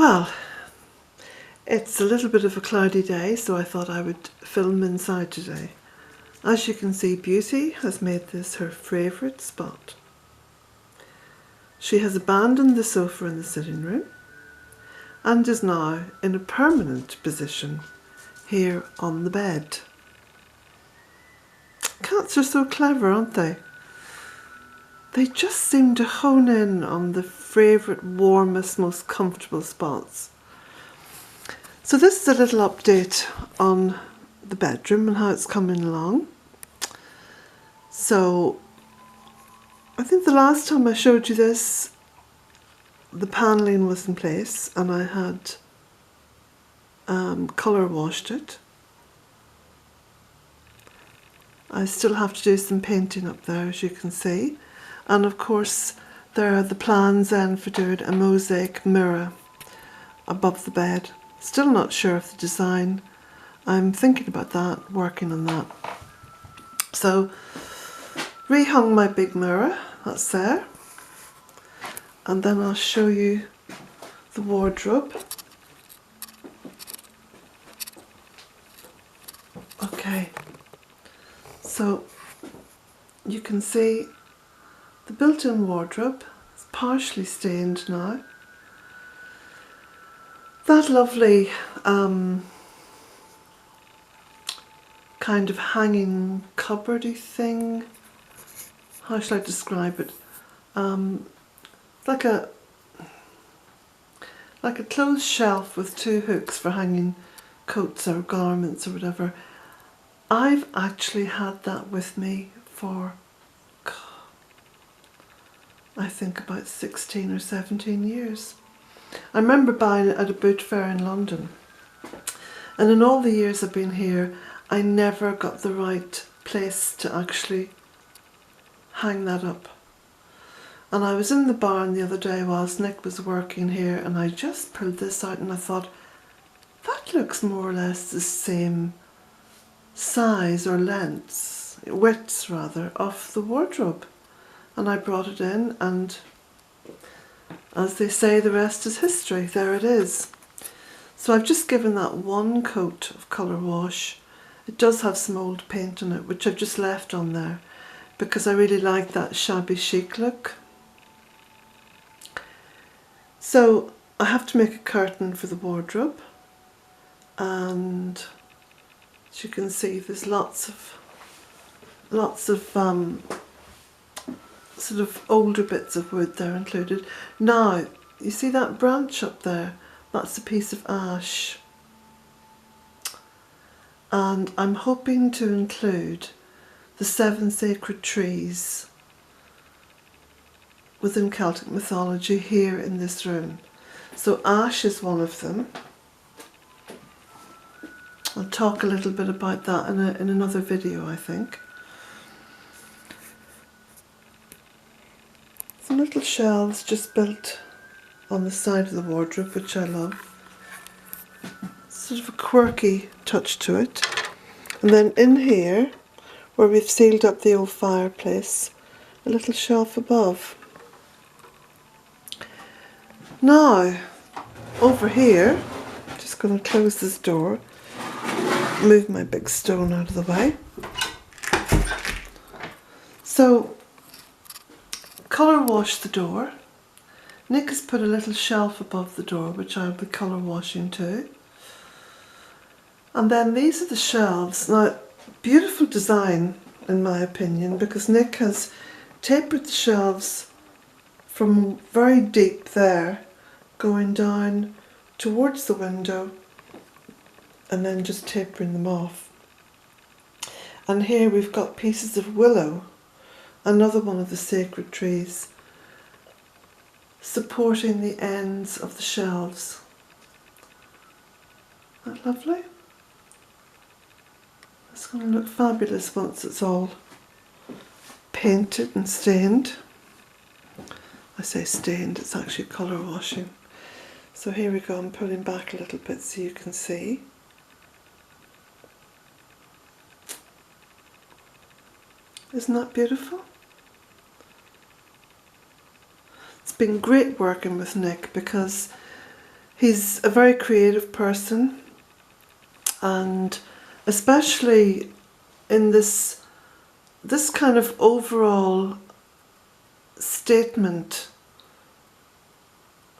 Well, it's a little bit of a cloudy day, so I thought I would film inside today. As you can see, Beauty has made this her favourite spot. She has abandoned the sofa in the sitting room and is now in a permanent position here on the bed. Cats are so clever, aren't they? They just seem to hone in on the favourite, warmest, most comfortable spots. So this is a little update on the bedroom and how it's coming along. So I think the last time I showed you this, the panelling was in place and I had colour washed it. I still have to do some painting up there, as you can see. And of course there are the plans then for doing a mosaic mirror above the bed. Still not sure of the design. I'm thinking about that, working on that. So, rehung my big mirror, that's there. And then I'll show you the wardrobe. Okay, so you can see the built-in wardrobe is partially stained now. That lovely kind of hanging cupboardy thing, how should I describe it? Like a closed shelf with two hooks for hanging coats or garments or whatever. I've actually had that with me for, I think, about 16 or 17 years. I remember buying it at a boot fair in London, and in all the years I've been here I never got the right place to actually hang that up. And I was in the barn the other day whilst Nick was working here and I just pulled this out and I thought, that looks more or less the same size or lengths, widths rather, of the wardrobe. And I brought it in and, as they say, the rest is history. There it is. So I've just given that one coat of colour wash. It does have some old paint on it, which I've just left on there because I really like that shabby chic look. So I have to make a curtain for the wardrobe, and as you can see there's lots of sort of older bits of wood there included. Now, you see that branch up there? That's a piece of ash. And I'm hoping to include the 7 sacred trees within Celtic mythology here in this room. So ash is one of them. I'll talk a little bit about that in another video, I think. Some little shelves just built on the side of the wardrobe, which I love. Sort of a quirky touch to it. And then in here, where we've sealed up the old fireplace, a little shelf above. Now, over here, just going to close this door, move my big stone out of the way. So, colour wash the door. Nick has put a little shelf above the door which I'll be colour washing too. And then these are the shelves. Now, beautiful design in my opinion, because Nick has tapered the shelves from very deep there, going down towards the window and then just tapering them off. And here we've got pieces of willow, another one of the sacred trees, supporting the ends of the shelves. Isn't that lovely? It's going to look fabulous once it's all painted and stained. I say stained, it's actually colour washing. So here we go, I'm pulling back a little bit so you can see. Isn't that beautiful? It's been great working with Nick because He's a very creative person, and especially in this kind of overall statement,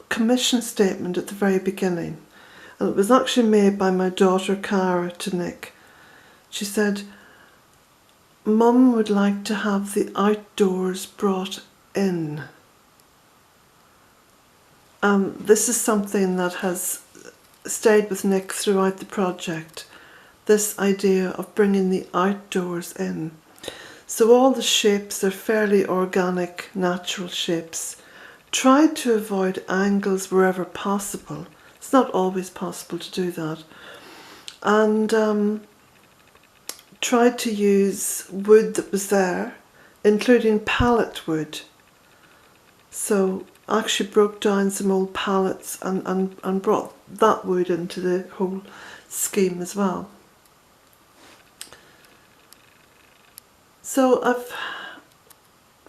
commission statement at the very beginning. And it was actually made by my daughter Cara to Nick. She said, "Mum would like to have the outdoors brought in." This is something that has stayed with Nick throughout the project, this idea of bringing the outdoors in. So all the shapes are fairly organic, natural shapes. Try to avoid angles wherever possible. It's not always possible to do that. And tried to use wood that was there, including pallet wood. So I actually broke down some old pallets and brought that wood into the whole scheme as well. So I've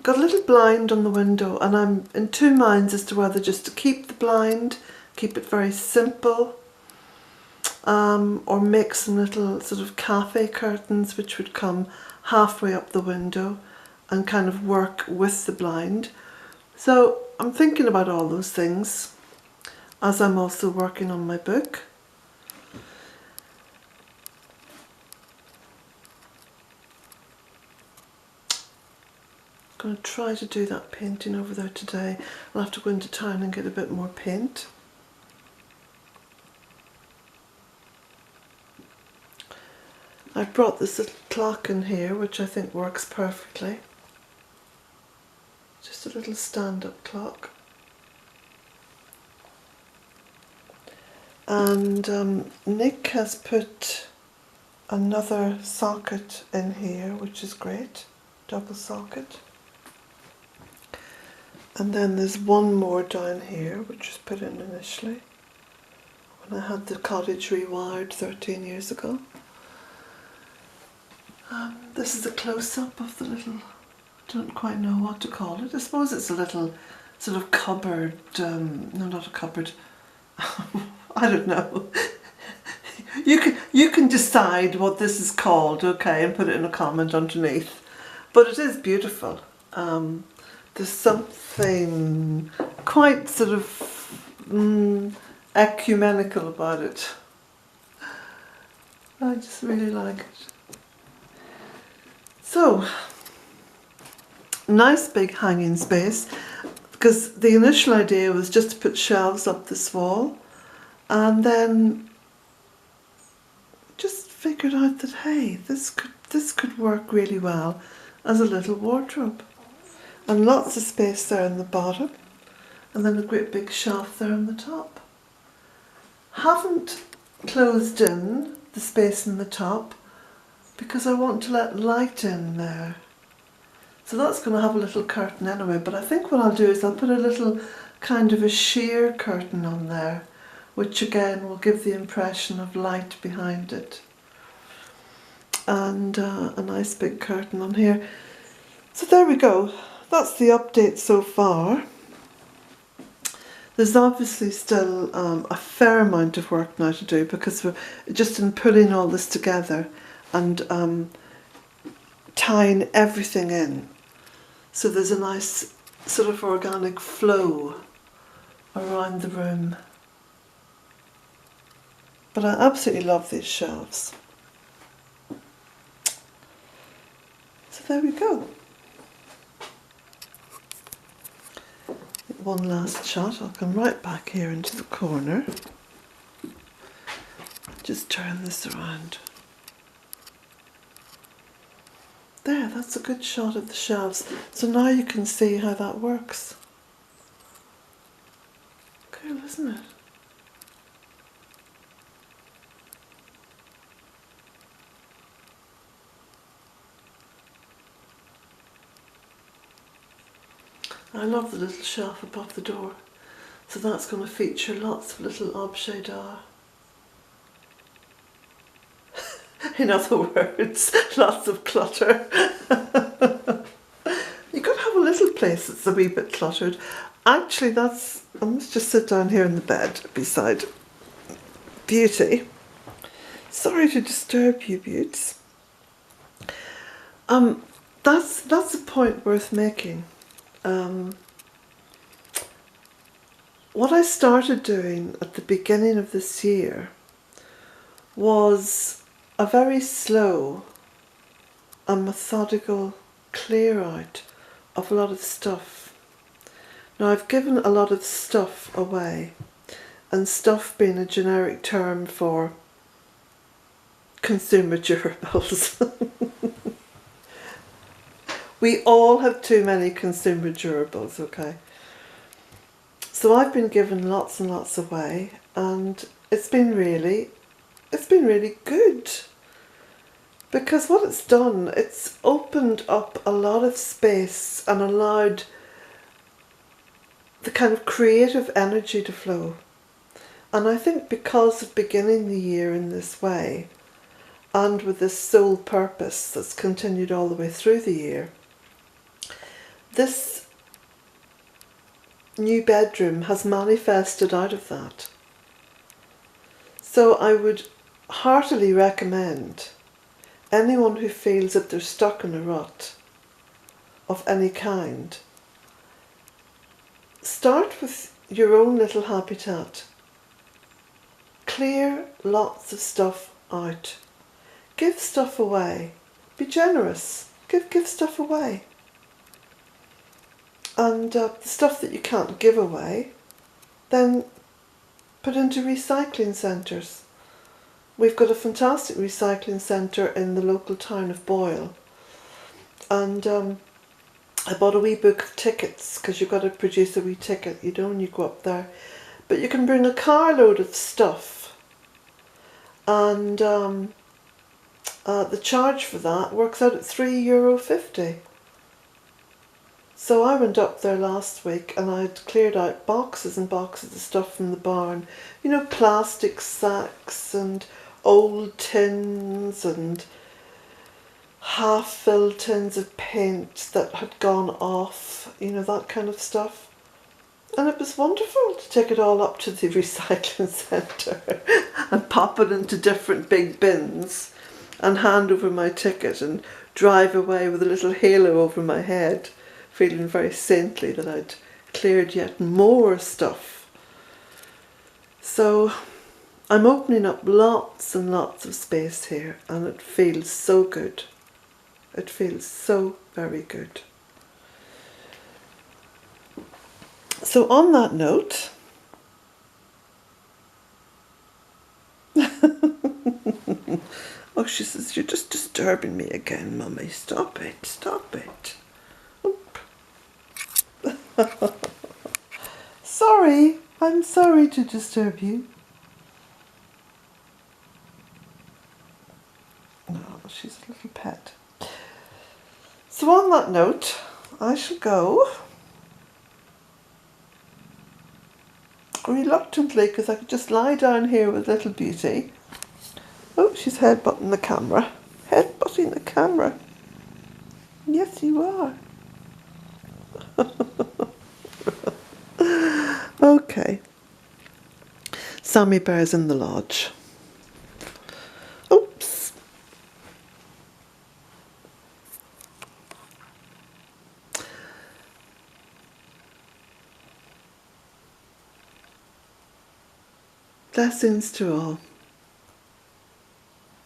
got a little blind on the window, and I'm in two minds as to whether just to keep the blind, keep it very simple, or make some little sort of cafe curtains which would come halfway up the window and kind of work with the blind. So I'm thinking about all those things as I'm also working on my book. I'm going to try to do that painting over there today. I'll have to go into town and get a bit more paint. I've brought this little clock in here, which I think works perfectly. Just a little stand-up clock. And Nick has put another socket in here, which is great, double socket. And then there's one more down here, which was put in initially when I had the cottage rewired 13 years ago. This is a close-up of the little, I don't quite know what to call it. I suppose it's a little sort of cupboard, no, not a cupboard. I don't know. You can decide what this is called, okay, and put it in a comment underneath. But it is beautiful. There's something quite sort of ecumenical about it. I just really like it. So, nice big hanging space, because the initial idea was just to put shelves up this wall, and then just figured out that, hey, this could work really well as a little wardrobe. And lots of space there in the bottom, and then a great big shelf there on the top. Haven't closed in the space in the top because I want to let light in there. So that's going to have a little curtain anyway, but I think what I'll do is I'll put a little kind of a sheer curtain on there, which again will give the impression of light behind it. And a nice big curtain on here. So there we go. That's the update so far. There's obviously still a fair amount of work now to do, because we're just in pulling all this together and tying everything in. So there's a nice sort of organic flow around the room. But I absolutely love these shelves. So there we go. One last shot. I'll come right back here into the corner. Just turn this around. There, that's a good shot of the shelves. So now you can see how that works. Cool, isn't it? I love the little shelf above the door. So that's going to feature lots of little objets d'art. In other words, lots of clutter. You've got to have a little place place that's a wee bit cluttered. Actually, let's just sit down here in the bed beside Beauty. Sorry to disturb you, Beauts. That's a point worth making. What I started doing at the beginning of this year was a very slow and methodical clear out of a lot of stuff. Now, I've given a lot of stuff away, and stuff being a generic term for consumer durables. We all have too many consumer durables, okay? So I've been given lots and lots away, and it's been really good. Because what it's done, it's opened up a lot of space and allowed the kind of creative energy to flow. And I think because of beginning the year in this way, and with this sole purpose that's continued all the way through the year, this new bedroom has manifested out of that. So I would heartily recommend anyone who feels that they're stuck in a rut of any kind, start with your own little habitat. Clear lots of stuff out. Give stuff away. Be generous. Give stuff away. And the stuff that you can't give away, then put into recycling centres. We've got a fantastic recycling centre in the local town of Boyle. And I bought a wee book of tickets, because you've got to produce a wee ticket, you know, when you go up there. But you can bring a carload of stuff, and the charge for that works out at €3.50. So I went up there last week and I'd cleared out boxes and boxes of stuff from the barn. You know, plastic sacks and old tins and half-filled tins of paint that had gone off, you know, that kind of stuff. And it was wonderful to take it all up to the recycling centre and pop it into different big bins and hand over my ticket and drive away with a little halo over my head, feeling very saintly that I'd cleared yet more stuff. So I'm opening up lots and lots of space here, and it feels so good. It feels so very good. So on that note, oh, she says, you're just disturbing me again, Mummy. Stop it, stop it. Sorry, I'm sorry to disturb you. No, she's a little pet. So on that note, I shall go. Reluctantly, because I could just lie down here with little Beauty. Oh, she's headbutting the camera. Headbutting the camera. Yes, you are. Okay. Sammy Bear's in the lodge. Oops. Blessings to all.